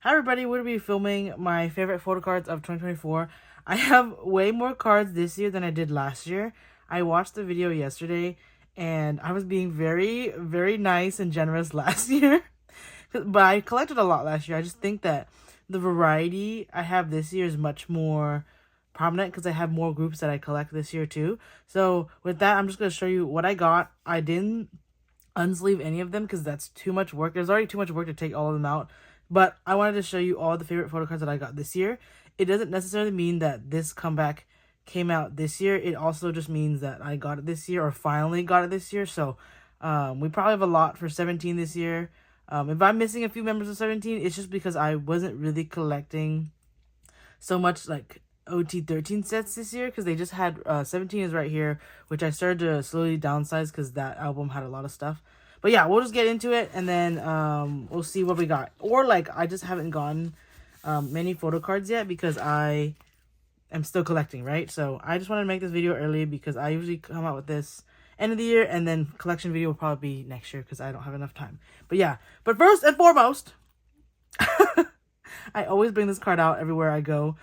Hi everybody, we're going to be filming my favorite photo cards of 2024. I have way more cards this year than I did last year. I watched the video yesterday and I was being very, very nice and generous last year. But I collected a lot last year. I just think that the variety I have this year is much more prominent because I have more groups that I collect this year too. So with that, I'm just going to show you what I got. I didn't unsleeve any of them because that's too much work. There's already too much work to take all of them out. But I wanted to show you all the favorite photo cards that I got this year. It doesn't necessarily mean that this comeback came out this year. It also just means that I got it this year or finally got it this year. So we probably have a lot for 17 this year. If I'm missing a few members of 17, it's just because I wasn't really collecting so much like OT13 sets this year because they just had 17 is right here, which I started to slowly downsize because that album had a lot of stuff. But yeah, we'll just get into it and then we'll see what we got. Or like I just haven't gotten many photo cards yet because I am still collecting, right? So I just wanted to make this video early because I usually come out with this end of the year, and then collection video will probably be next year because I don't have enough time. But yeah, but first and foremost, I always bring this card out everywhere I go.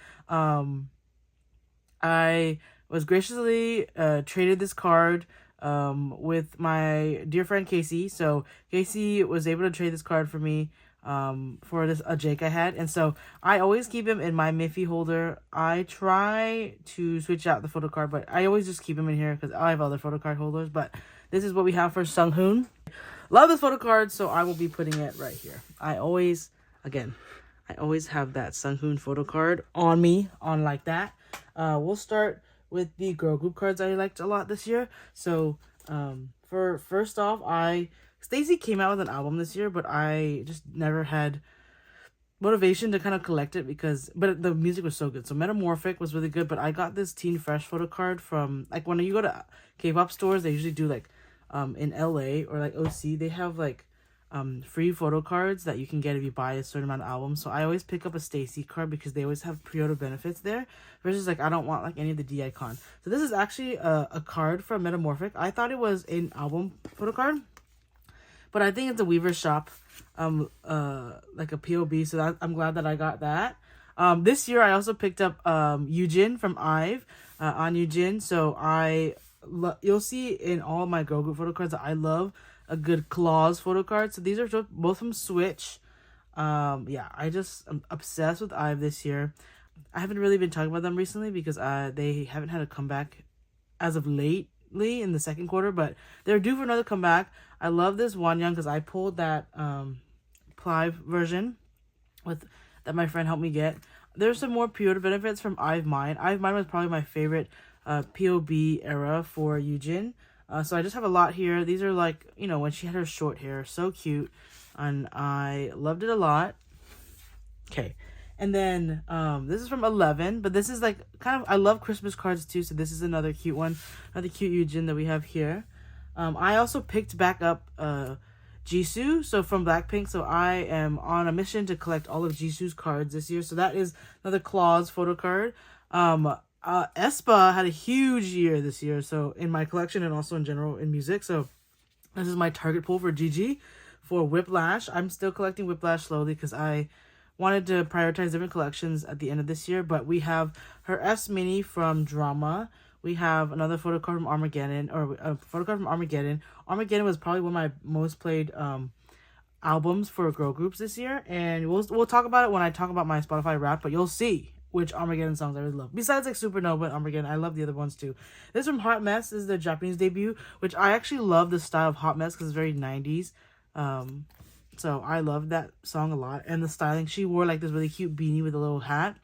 I was graciously traded this card with my dear friend Casey. So Casey was able to trade this card for me for a Jake I had. And so I always keep him in my Miffy holder. I try to switch out the photo card, but I always just keep him in here because I have other photo card holders. But this is what we have for Sung Hoon. Love this photo card, so I will be putting it right here. I always have that Sung Hoon photo card on me, on like that. We'll start with the girl group cards I liked a lot this year. So, for first off, Stacey came out with an album this year, but I just never had motivation to kind of collect it but the music was so good. So Metamorphic was really good, but I got this Teen Fresh photo card from, like, when you go to K-pop stores, they usually do, like, in LA or, like, OC, they have, like, free photo cards that you can get if you buy a certain amount of albums. So I always pick up a Stacey card because they always have pre-order benefits there, versus like I don't want like any of the D icon. So this is actually a card from Metamorphic. I thought it was an album photo card, but I think it's a Weaver Shop like a POB, so I'm glad that I got that. This year I also picked up Eugene from IVE on Eugene. So you'll see in all my girl group photo cards that I love a good claws photo card. So these are both from Switch. Yeah, I'm obsessed with IVE this year. I haven't really been talking about them recently because they haven't had a comeback as of lately in the second quarter, but they're due for another comeback. I love this Wonyoung because I pulled that Plive version that my friend helped me get. There's some more pre-order benefits from IVE Mine. IVE Mine was probably my favorite POB era for Eugene. So I just have a lot here. These are like, when she had her short hair. So cute. And I loved it a lot. Okay. And then this is from 11. But this is like I love Christmas cards too. So this is another cute one. Another cute Eugene that we have here. I also picked back up Jisoo. So from Blackpink. So I am on a mission to collect all of Jisoo's cards this year. So that is another Claws photo card. aespa had a huge year this year, so in my collection and also in general in music. So this is my target pull for GG for Whiplash. I'm still collecting Whiplash slowly because I wanted to prioritize different collections at the end of this year. But we have her S Mini from Drama. We have another photo card from Armageddon, or a photo card from Armageddon. Armageddon was probably one of my most played albums for girl groups this year, and we'll talk about it when I talk about my Spotify Wrapped, but you'll see which Armageddon songs I really love. Besides like Supernova and Armageddon, I love the other ones too. This from Hot Mess. This is the Japanese debut, which I actually love the style of Hot Mess because it's very 90s. So I love that song a lot. And the styling, she wore like this really cute beanie with a little hat.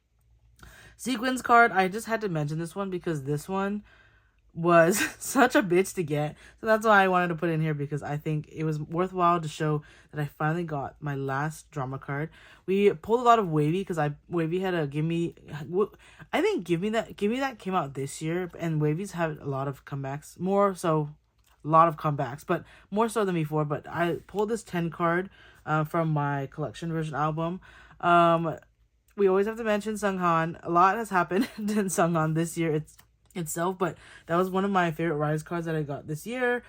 Sequins card, I just had to mention this one because this one was such a bitch to get. So that's why I wanted to put it in here, because I think it was worthwhile to show that I finally got my last Drama card. We pulled a lot of Wavy because Wavy had a Give Me That came out this year, and Wavy's had a lot of comebacks, but more so than before. But I pulled this 10 card from my collection version album. We always have to mention Sunghan. A lot has happened in Sunghan this year itself, but that was one of my favorite Rise cards that I got this year.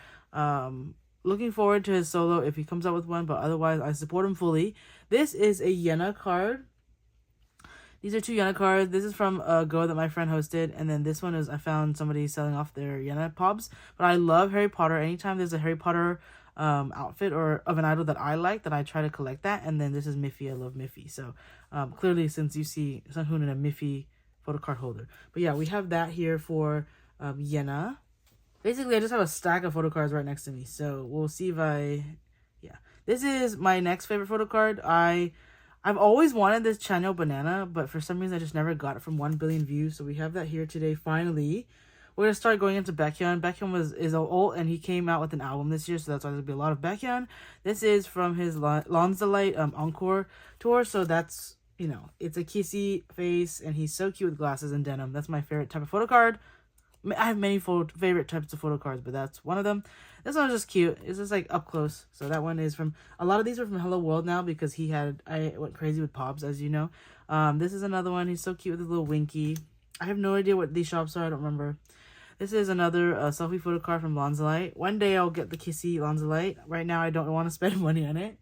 looking forward to his solo if he comes out with one, but otherwise I support him fully. This is a Yenna card. These are 2 Yenna cards. This is from a Go that my friend hosted, and then this one is I found somebody selling off their Yenna Pobs. But I love Harry Potter. Anytime there's a Harry Potter outfit or of an idol that I like, then I try to collect that. And then this is Miffy. I love Miffy. So clearly, since you see Sunghoon in a Miffy photo card holder. But yeah, we have that here for Yenna. Basically, I just have a stack of photo cards right next to me. So we'll see if yeah. This is my next favorite photo card. I've always wanted this Chanyeol banana, but for some reason I just never got it from 1 billion views. So we have that here today, finally. We're going to start going into Baekhyun. Baekhyun is old, and he came out with an album this year, so that's why there's going to be a lot of Baekhyun. This is from his Lonzalite Encore tour, so that's, you know, it's a kissy face, and he's so cute with glasses and denim. That's my favorite type of photo card. I have many favorite types of photo cards, but that's one of them. This one's just cute. It's just like up close. So that one is from, a lot of these are from Hello World now because I went crazy with Pobs, as you know. This is another one. He's so cute with his little winky. I have no idea what these shops are. I don't remember. This is another selfie photo card from Lonzalite. One day I'll get the kissy Lonzalite. Right now I don't want to spend money on it.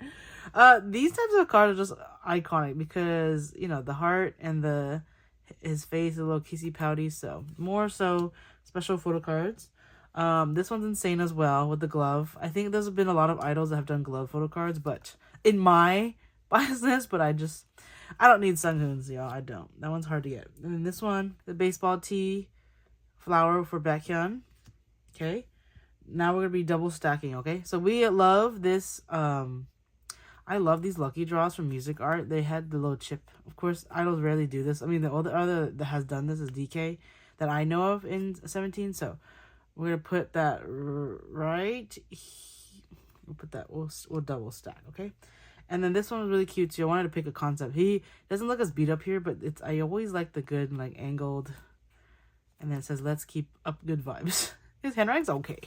These types of cards are just iconic because, you know, the heart and his face, a little kissy pouty. So more so special photo cards. This one's insane as well with the glove. I think there's been a lot of idols that have done glove photo cards, but in my biasness, but I don't need Sunghoon's, y'all. I don't. That one's hard to get. And then this one, the baseball tee flower for Baekhyun. Okay. Now we're gonna be double stacking, okay? So we love this, I love these lucky draws from Music Art. They had the little chip. Of course, idols rarely do this. I mean, the other that has done this is DK that I know of in 17. So we're going to put that right here. We'll put that, we'll double stack, okay? And then this one was really cute too. I wanted to pick a concept. He doesn't look as beat up here, but I always like the good, like, angled. And then it says, let's keep up good vibes. His handwriting's okay.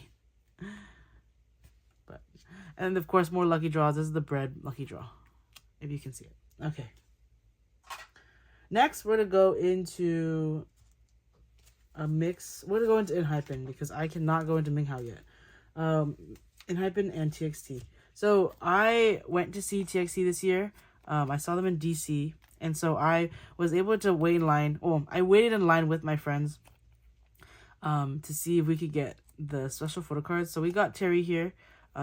And of course, more lucky draws. This is the bread lucky draw, if you can see it. Okay. Next, we're going to go into a mix. We're going to go into Enhypen because I cannot go into Minghao yet. Enhypen and TXT. So I went to see TXT this year. I saw them in DC. And so I was able to wait in line. Oh, I waited in line with my friends to see if we could get the special photo cards. So we got Terry here.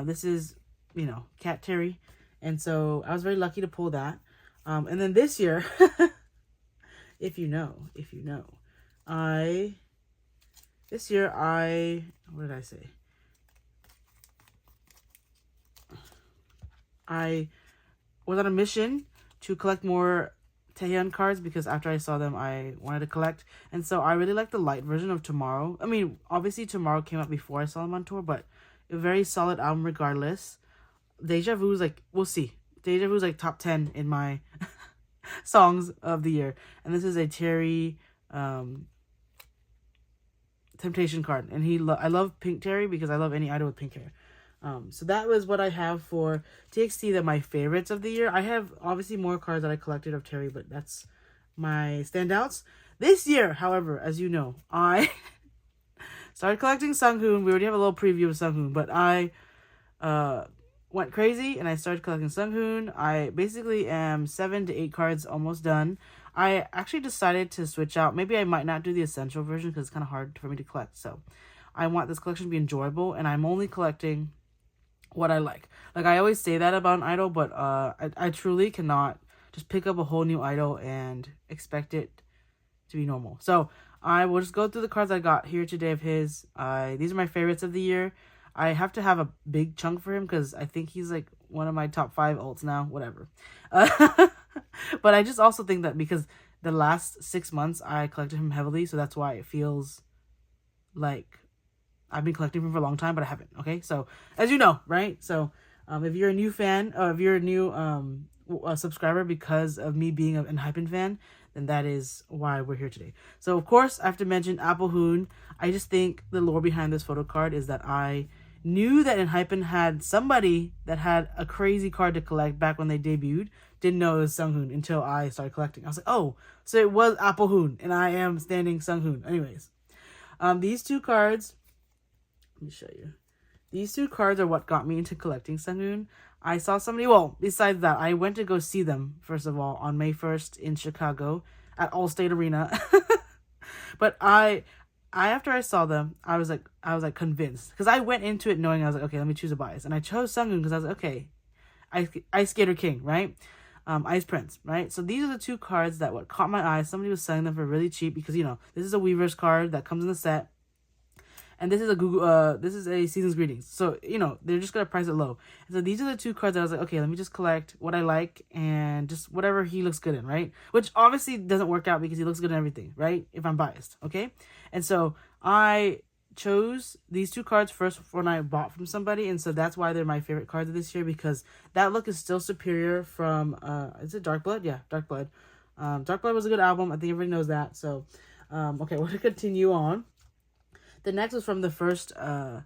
This is, you know, Cat Terry. And so I was very lucky to pull that. And then this year, if you know, this year what did I say? I was on a mission to collect more Taehyun cards because after I saw them, I wanted to collect. And so I really like the light version of Tomorrow. I mean, obviously Tomorrow came out before I saw him on tour, but a very solid album regardless. Deja Vu's like, we'll see. Deja Vu's like top 10 in my songs of the year. And this is a Terry Temptation card. And I love Pink Terry because I love any idol with pink hair. So that was what I have for TXT, that my favorites of the year. I have obviously more cards that I collected of Terry, but that's my standouts. This year, however, as you know, I started collecting Sunghoon. We already have a little preview of Sunghoon, but I went crazy and I started collecting Sunghoon. I basically am 7 to 8 cards almost done. I actually decided to switch out. Maybe I might not do the essential version because it's kind of hard for me to collect. So I want this collection to be enjoyable, and I'm only collecting what I like. Like, I always say that about an idol, but I truly cannot just pick up a whole new idol and expect it to be normal. So I will just go through the cards I got here today of his. These are my favorites of the year. I have to have a big chunk for him because I think he's like one of my top 5 ults now. Whatever. But I just also think that because the last 6 months I collected him heavily, so that's why it feels like I've been collecting him for a long time, but I haven't. Okay, so as you know, right? So if you're a new fan, or if you're a new subscriber because of me being an Enhypen fan, then that is why we're here today. So of course I have to mention Apple Hoon. I just think the lore behind this photo card is that I knew that Enhypen had somebody that had a crazy card to collect back when they debuted. Didn't know it was Sunghoon until I started collecting. I was like, oh, so it was Apple Hoon, and I am standing Sunghoon. Anyways, these 2 cards, let me show you. these two cards are what got me into collecting Sungoon. I saw somebody, well, besides that, I went to go see them, first of all, on May 1st in Chicago at Allstate Arena. But after I saw them, I was like convinced. Because I went into it knowing, I was like, okay, let me choose a bias. And I chose Sungoon because I was like, okay, Ice Skater King, right? Ice Prince, right? So these are the two cards that what caught my eye. Somebody was selling them for really cheap because, you know, this is a Weaver's card that comes in the set. And this is a Season's Greetings. So, you know, they're just going to price it low. And so these are the two cards that I was like, okay, let me just collect what I like and just whatever he looks good in, right? Which obviously doesn't work out because he looks good in everything, right? If I'm biased, okay? And so I chose these two cards first when I bought from somebody. And so that's why they're my favorite cards of this year, because that look is still superior from, is it Dark Blood? Yeah, Dark Blood. Dark Blood was a good album. I think everybody knows that. So, okay, we're going to continue on. The next was from the first album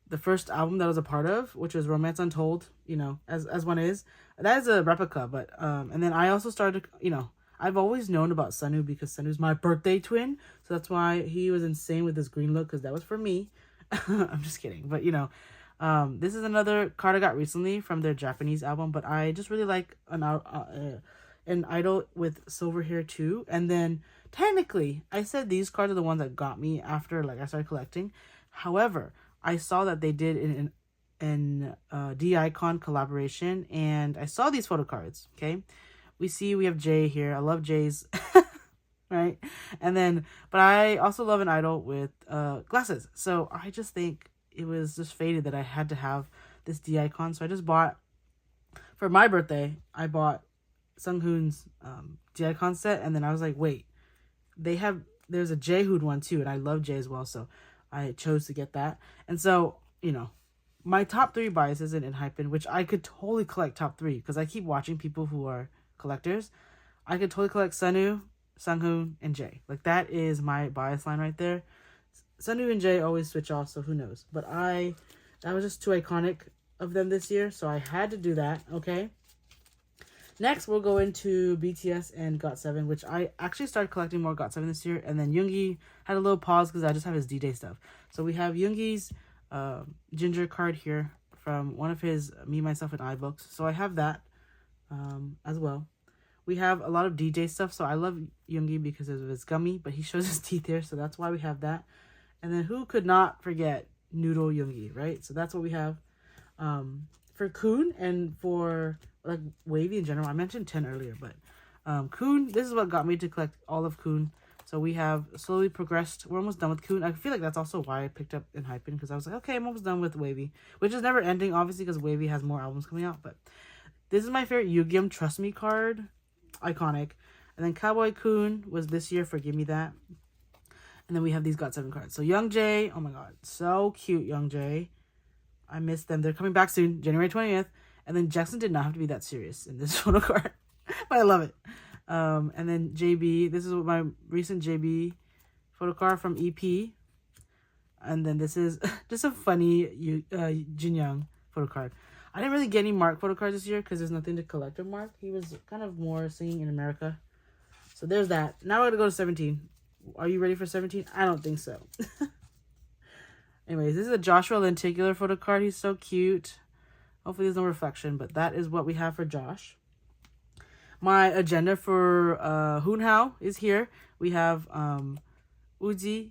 that I was a part of, which was Romance Untold, you know, as one is. That is a replica, but, and then I also started, you know, I've always known about Sunu because Sunu's my birthday twin, so that's why he was insane with this green look, because that was for me. I'm just kidding, but, you know, this is another card I got recently from their Japanese album, but I just really like an idol with silver hair too, and then technically, I said these cards are the ones that got me after like I started collecting. However, I saw that they did an D-Icon collaboration, and I saw these photo cards. Okay, we have Jay here. I love Jay's, right? And then, but I also love an idol with glasses. So I just think it was just fated that I had to have this D-Icon. So I just bought, for my birthday, I bought Sunghoon's D-Icon set, and then I was like, wait. There's a J-Hood one too, and I love J as well, so I chose to get that. And so, you know, my top 3 biases in Hypen, which I could totally collect top 3, because I keep watching people who are collectors. I could totally collect Sunu, Sunghoon, and J. Like, that is my bias line right there. Sunu and J always switch off, so who knows. But that was just too iconic of them this year, so I had to do that, okay? Next, we'll go into BTS and GOT7, which I actually started collecting more GOT7 this year. And then Yoongi had a little pause because I just have his D-Day stuff. So we have Yoongi's Ginger card here from one of his Me, Myself, and I books. So I have that as well. We have a lot of DJ stuff. So I love Yoongi because of his gummy, but he shows his teeth here. So that's why we have that. And then who could not forget Noodle Yoongi, right? So that's what we have. For Kun and for like Wavy in general, I mentioned 10 earlier, but Kun, this is what got me to collect all of Kun. So we have slowly progressed. We're almost done with Kun. I feel like that's also why I picked up in Hypen, because I was like, okay, I'm almost done with Wavy, which is never ending, obviously, because Wavy has more albums coming out. But this is my favorite Yu-Gi-Oh! Trust Me card, iconic. And then Cowboy Kun was this year for Give Me That. And then we have these GOT7 cards. So Young Jae, oh my god, so cute, Young Jae. I miss them. They're coming back soon, January 20th. And then Jackson did not have to be that serious in this photo card, but I love it. And then JB, this is my recent JB photo card from EP. And then this is just a funny Jin Young photo card. I didn't really get any Mark photo cards this year because there's nothing to collect of Mark. He was kind of more singing in America. So there's that. Now we're going to go to 17. Are you ready for 17? I don't think so. Anyways, this is a Joshua Lenticular photo card. He's so cute. Hopefully there's no reflection, but that is what we have for Josh. My agenda for Hoonhao is here. We have Uzi.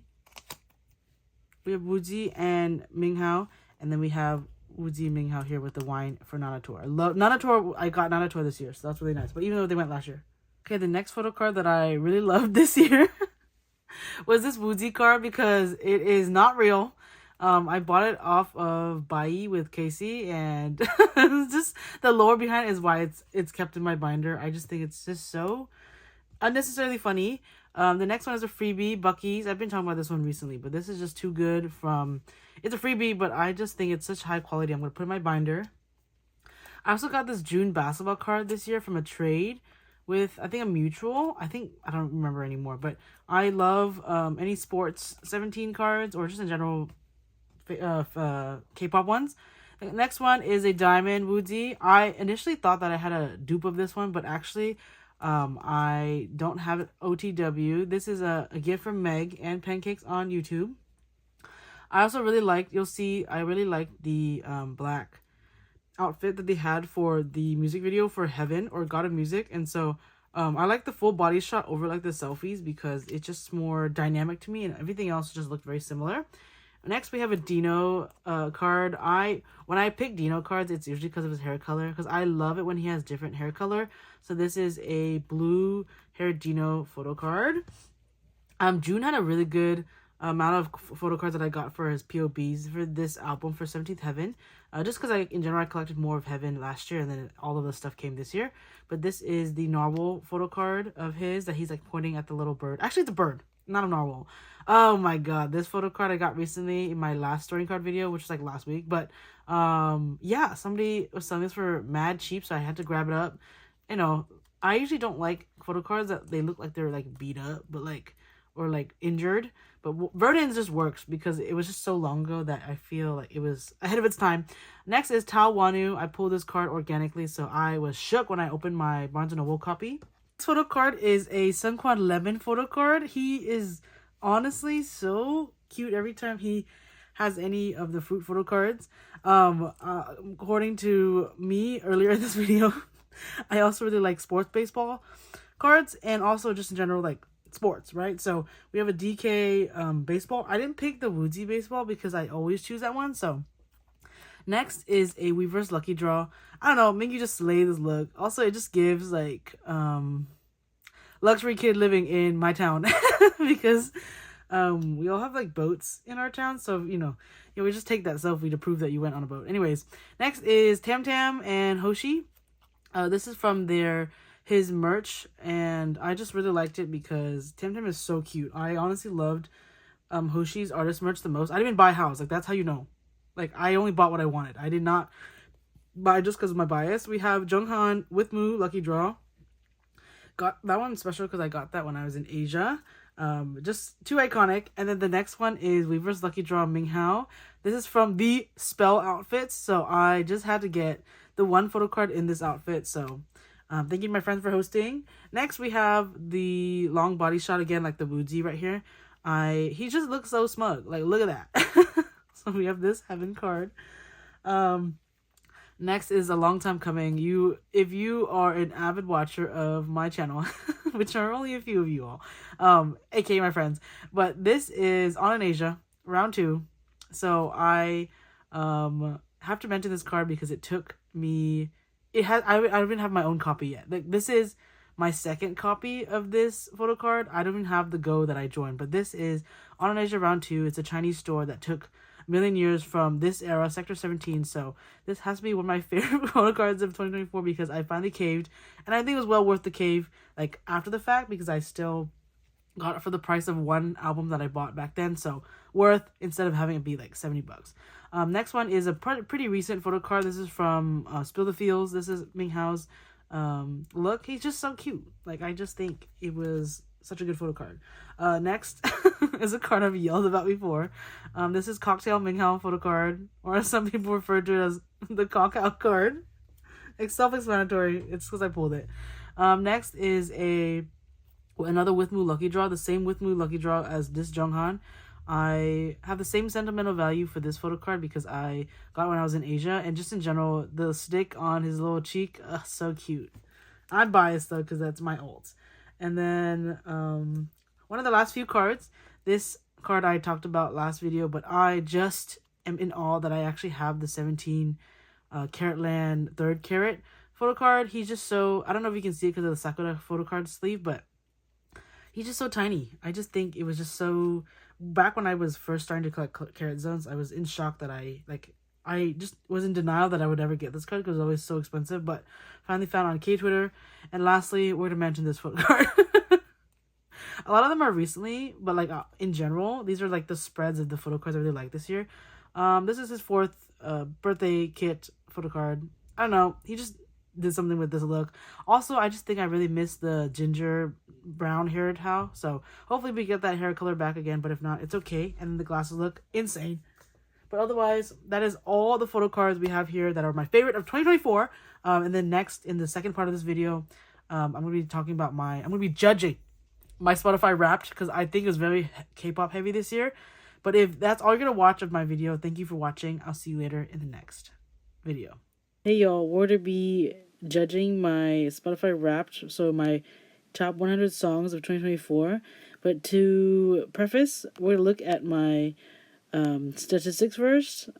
We have Woozi and Minghao. And then we have Woozi and Minghao here with the wine for Nanator. I love Nanator. I got Nanator this year, so that's really nice. But even though they went last year. Okay, the next photo card that I really loved this year was this Woozi card because it is not real. I bought it off of Bai with Casey, and it's just the lore behind it is why it's kept in my binder. I just think it's just so unnecessarily funny. The next one is a freebie, Bucky's. I've been talking about this one recently, but this is just too good from... It's a freebie, but I just think it's such high quality. I'm going to put it in my binder. I also got this June basketball card this year from a trade with, I think, a mutual. I don't remember anymore, but I love any sports 17 cards or just in general K-pop ones. The next one is a Diamond Woozi. I initially thought that I had a dupe of this one, but actually I don't have it OTW. This is a gift from Meg and Pancakes on YouTube. I also really liked, you'll see, I really liked the black outfit that they had for the music video for Heaven or God of Music. And so I like the full body shot over like the selfies because it's just more dynamic to me, and everything else just looked very similar. Next, we have a Dino card. When I pick Dino cards, it's usually because of his hair color, because I love it when he has different hair color. So this is a blue hair Dino photo card. June had a really good amount of photo cards that I got for his POBs for this album for 17th Heaven. Just because in general, I collected more of Heaven last year, and then all of the stuff came this year. But this is the narwhal photo card of his that he's like pointing at the little bird. Actually, it's a bird, not a narwhal. Oh my god, this photo card I got recently in my last story card video, which was like last week. But yeah, somebody was selling this for mad cheap, so I had to grab it up. You know, I usually don't like photo cards that they look like they're like beat up, but like, or like injured. But Verdant's just works because it was just so long ago that I feel like it was ahead of its time. Next is Tao Wanu. I pulled this card organically, so I was shook when I opened my Barnes & Noble copy. This photo card is a Sunquan Lemon photo card. He is honestly so cute every time he has any of the fruit photo cards. According to me earlier in this video, I also really like sports baseball cards, and also just in general like sports, right? So we have a DK baseball. I didn't pick the Woodsy baseball because I always choose that one. So next is a Weaver's Lucky Draw. I don't know, make you just slay this look. Also, it just gives like luxury kid living in my town because we all have like boats in our town, so you know, we just take that selfie to prove that you went on a boat. Anyways, next is Tam Tam and Hoshi. This is from his merch, and I just really liked it because Tam Tam is so cute. I honestly loved Hoshi's artist merch the most. I didn't even buy house, like that's how you know. Like I only bought what I wanted. I did not buy just because of my bias. We have Junghan with Moo Lucky Draw. Got that one special because I got that when I was in Asia. Just too iconic. And then the next one is Weaver's Lucky Draw Ming Hao. This is from the Spell outfits, so I just had to get the one photo card in this outfit. So thank you to my friends for hosting. Next we have the long body shot again, like the Woodsy right here. He just looks so smug. Like look at that. So we have this Heaven card. Next is a long time coming. If you are an avid watcher of my channel, which are only a few of you all, aka my friends, but this is On in Asia, round 2. So I have to mention this card because it took me. I don't even have my own copy yet. Like this is my second copy of this photo card. I don't even have the Go that I joined, but this is On in Asia round 2. It's a Chinese store that took million years from this era, Sector 17. So this has to be one of my favorite photo cards of 2024 because I finally caved, and I think it was well worth the cave like after the fact because I still got it for the price of one album that I bought back then. So worth instead of having it be like $70. Next one is a pretty recent photo card. This is from Spill the Fields. This is Ming Hao's look. He's just so cute. Like I just think it was such a good photo card. Next is a card I've yelled about before. This is Cocktail Ming Hao photo card, or as some people refer to it as the cock out card. It's self-explanatory. It's because I pulled it. Next is another With Moo Lucky Draw, the same With Moo Lucky Draw as this Junghan. I have the same sentimental value for this photo card because I got it when I was in Asia, and just in general, the stick on his little cheek, so cute. I'm biased though because that's my ult. And then one of the last few cards, this card I talked about last video, but I just am in awe that I actually have the 17 Carat Land 3rd Carat photo card. He's just so, I don't know if you can see it because of the Sakura photo card sleeve, but he's just so tiny. I just think it was just so, back when I was first starting to collect Carat Zones, I was in shock that I just was in denial that I would ever get this card because it was always so expensive, but finally found on K-Twitter. And lastly, we're going to mention this photo card. A lot of them are recently, but like in general, these are like the spreads of the photo cards I really like this year. This is his 4th birthday kit photo card. I don't know. He just did something with this look. Also, I just think I really miss the ginger brown haired Hao. So hopefully we get that hair color back again, but if not, it's okay. And then the glasses look insane. But otherwise, that is all the photo cards we have here that are my favorite of 2024. And then next, in the second part of this video, I'm going to be talking about I'm going to be judging my Spotify Wrapped because I think it was very K-pop heavy this year. But if that's all you're gonna watch of my video, thank you for watching. I'll see you later in the next video. Hey y'all, we're to be judging my Spotify Wrapped, so my top 100 songs of 2024. But to preface, we're gonna look at my statistics first.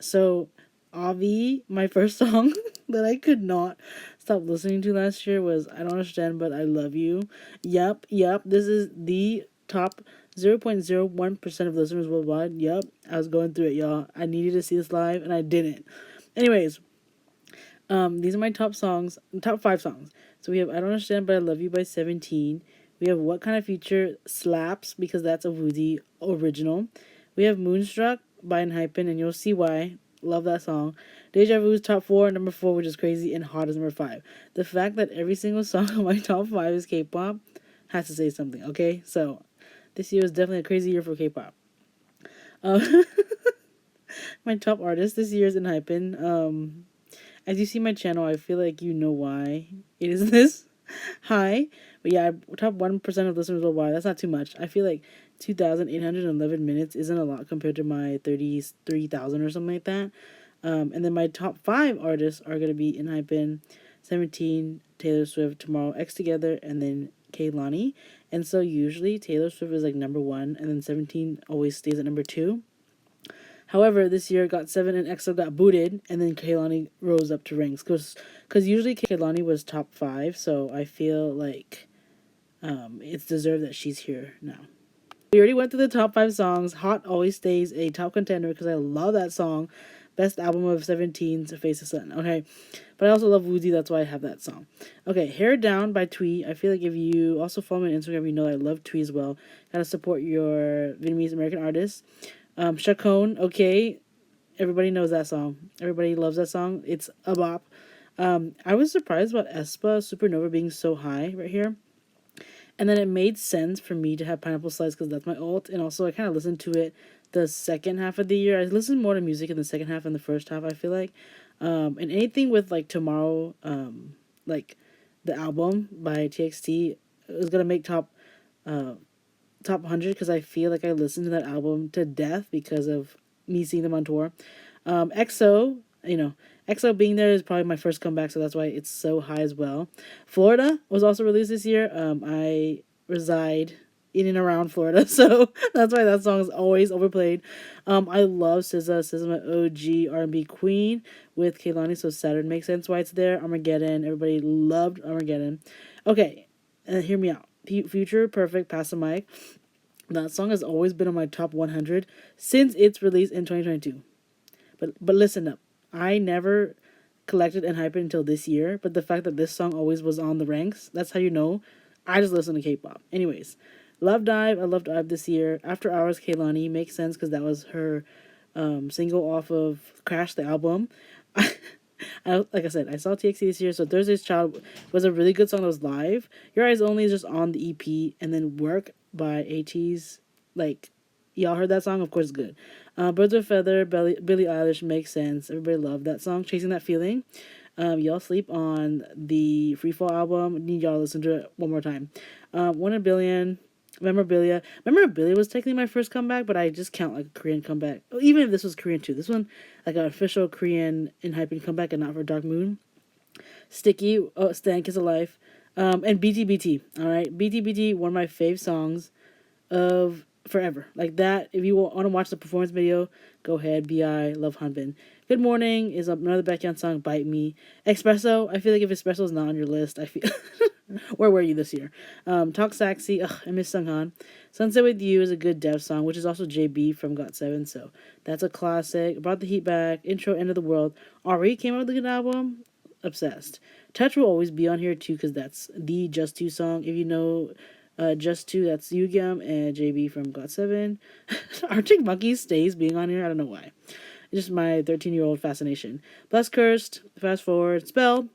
So, Avi, my first song that I could not stop listening to last year was I Don't Understand, But I Love You. Yep. This is the top 0.01% of listeners worldwide. Yep. I was going through it, y'all. I needed to see this live, and I didn't. Anyways, these are my top songs, top 5 songs. So we have I Don't Understand, But I Love You by 17. We have What Kind of Future Slaps, because that's a Woozy original. We have Moonstruck by Enhypen, and you'll see why. Love that song. Deja Vu's top 4, number 4, which is crazy, and Hot is number 5. The fact that every single song on my top 5 is K-pop has to say something, okay? So this year was definitely a crazy year for K-pop. My top artist this year is Enhypen. As you see my channel, I feel like you know why it is this high. But yeah, top 1% of listeners worldwide. That's not too much. I feel like 2,811 minutes isn't a lot compared to my 33,000 or something like that. And then my top 5 artists are going to be Enhypen, 17, Taylor Swift, Tomorrow X Together, and then Kehlani. And so usually Taylor Swift is like number 1, and then 17 always stays at number 2. However, this year GOT7 and EXO got booted, and then Kehlani rose up to ranks. Because usually Kehlani was top 5, so I feel like it's deserved that she's here now. We already went through the top 5 songs. Hot always stays a top contender because I love that song. Best album of 17's Face the Sun. Okay, but I also love Woozy, that's why I have that song. Okay, Hair Down by Twee. I feel like if you also follow me on Instagram, you know I love Twee as well. Gotta support your Vietnamese American artists. Chacon, okay. Everybody knows that song. Everybody loves that song. It's a bop. I was surprised about aespa Supernova being so high right here. And then it made sense for me to have Pineapple Slice because that's my alt. And also I kind of listened to it the second half of the year. I listened more to music in the second half than the first half, I feel like. And anything with like Tomorrow, like the album by TXT is going to make top 100 because I feel like I listened to that album to death because of me seeing them on tour. EXO, EXO being there is probably my first comeback, so that's why it's so high as well. Florida was also released this year. I reside in and around Florida, so that's why that song is always overplayed. I love SZA. SZA, my OG R&B queen with Kehlani, so Saturn makes sense why it's there. Armageddon, everybody loved Armageddon. Okay, hear me out. Future Perfect, Pass the Mic. That song has always been on my top 100 since its release in 2022. But listen up. I never collected Enhypen until this year, but the fact that this song always was on the ranks, that's how you know I just listen to K-pop. Anyways, Love Dive. I loved Dive this year. After Hours, Kehlani makes sense because that was her single off of Crash, the album. Like I said, I saw TXT this year, so Thursday's Child was a really good song that was live. Your Eyes Only is just on the EP, and then Work by ATEEZ, like, y'all heard that song? Of course it's good. Birds of a Feather, Billie Eilish makes sense. Everybody loved that song. Chasing That Feeling. Y'all sleep on the Freefall album. Need y'all to listen to it one more time. 1 in a Billion. Memorabilia. Memorabilia was technically my first comeback, but I just count like a Korean comeback. Even if this was Korean too. This one, like an official Korean Enhypen comeback and not for Dark Moon. Sticky, Stan Kiss of Life. And BTBT. Alright. BTBT, one of my fave songs of forever. Like that, if you want to watch the performance video, go ahead. BI, love Hanbin. Good Morning is another Baekhyun song, Bite Me. Espresso, I feel like if Espresso is not on your list, I feel... Where were you this year? Talk Sexy, I miss Sunghan. Sunset With You is a good dev song, which is also JB from GOT7, so that's a classic. Brought the Heat Back, Intro, End of the World. Already came out with a good album. Obsessed. Touch will always be on here too, because that's the Just Two song. If you know Just Two, that's Yugyam and JB from GOT7. Arctic Monkeys stays being on here, I don't know why. It's just my 13-year-old fascination. Blessed Cursed, Fast Forward, Spell.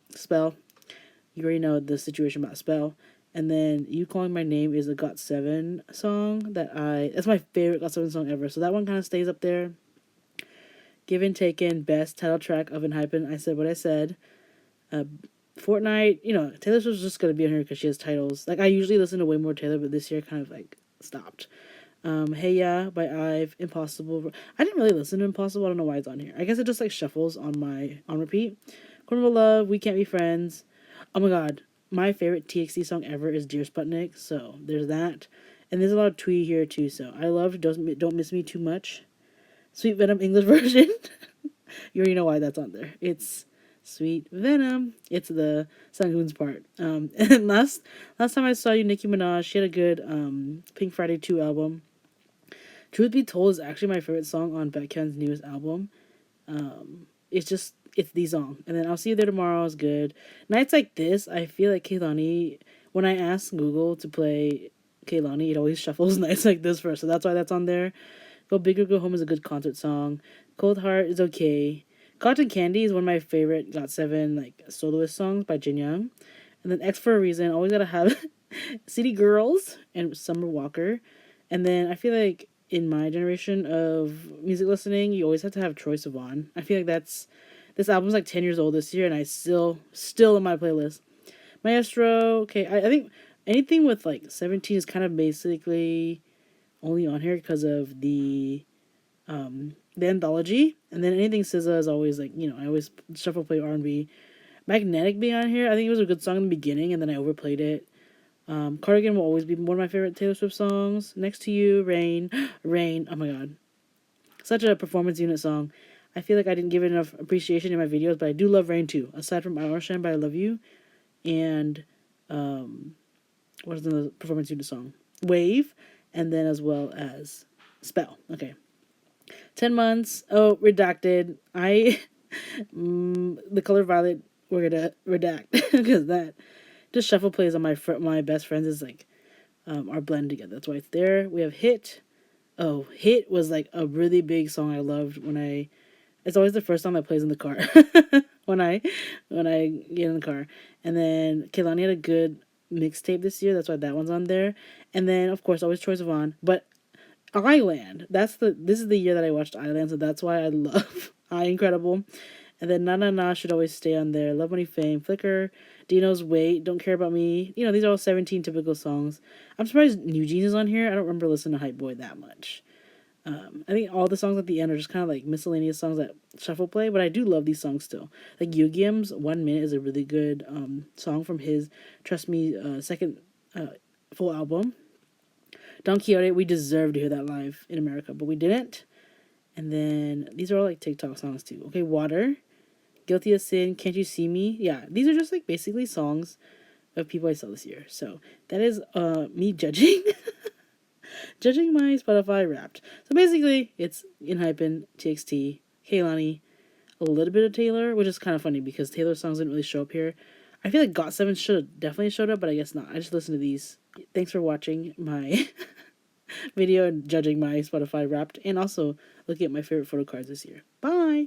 You already know the situation about Spell. And then You Calling My Name is a GOT7 song that's my favorite GOT7 song ever. So that one kind of stays up there. Given Taken, best title track of Enhypen. I Said What I Said. Fortnite, Taylor Swift's just going to be on here because she has titles. Like, I usually listen to way more Taylor, but this year kind of, like, stopped. Hey Ya by Ive, Impossible. I didn't really listen to Impossible. I don't know why it's on here. I guess it just like shuffles on repeat. Cornwall Love, We Can't Be Friends. Oh my god, my favorite TXT song ever is Dear Sputnik. So there's that, and there's a lot of Twee here too. So I love Don't Miss Me Too Much. Sweet Venom English version. You already know why that's on there. It's Sweet Venom. It's the Sunghoon's part. And last time I saw you, Nicki Minaj, she had a good Pink Friday 2 album. Truth Be Told is actually my favorite song on Baekhyun's newest album. It's the song. And then I'll See You There Tomorrow is good. Nights like this, I feel like Kehlani, when I ask Google to play Kehlani, it always shuffles Nights Like This first. So that's why that's on there. Go Big or Go Home is a good concert song. Cold Heart is okay. Cotton Candy is one of my favorite GOT7 like soloist songs by Jin Young. And then X for a Reason, always gotta have City Girls and Summer Walker. And then I feel like in my generation of music listening, you always have to have Troye Sivan. I feel like this album's like 10 years old this year, and I still in my playlist. Maestro, okay, I think anything with like 17 is kind of basically only on here because of the anthology, and then anything SZA is always like, I always shuffle play R&B. Magnetic being on here, I think it was a good song in the beginning, and then I overplayed it. Cardigan will always be one of my favorite Taylor Swift songs. Next to You, Rain, Rain. Oh my god, such a performance unit song. I feel like I didn't give it enough appreciation in my videos, but I do love Rain too. Aside from I Shine by I Love You, and what is the performance unit song? Wave, and then as well as Spell. Okay. 10 months. Oh, redacted. The color violet, we're gonna redact because that just shuffle plays on my best friends is like our blend together. That's why it's there. We have Hit. Oh, Hit was like a really big song I loved it's always the first song that plays in the car when I get in the car. And then Kehlani had a good mixtape this year. That's why that one's on there. And then of course always Troye Sivan, but Island. This is the year that I watched Island, so that's why I love I Incredible. And then Na Na Na should always stay on there. Love Money Fame, Flicker, Dino's Wait, Don't Care About Me. These are all 17 typical songs. I'm surprised New Jeans is on here. I don't remember listening to Hype Boy that much. I think all the songs at the end are just kind of like miscellaneous songs that shuffle play, but I do love these songs still. Like Yoogim's 1 Minute is a really good song from his Trust Me second full album. Don Quixote, we deserve to hear that live in America, but we didn't. And then these are all like TikTok songs too. Okay, Water, Guilty of Sin, Can't You See Me? Yeah, these are just like basically songs of people I saw this year. So that is me judging judging my Spotify Wrapped. So basically, it's Inhypen, TXT, Kehlani, a little bit of Taylor, which is kind of funny because Taylor's songs didn't really show up here. I feel like GOT7 should have definitely showed up, but I guess not. I just listened to these. Thanks for watching my video and judging my Spotify Wrapped, and also looking at my favorite photo cards this year. Bye!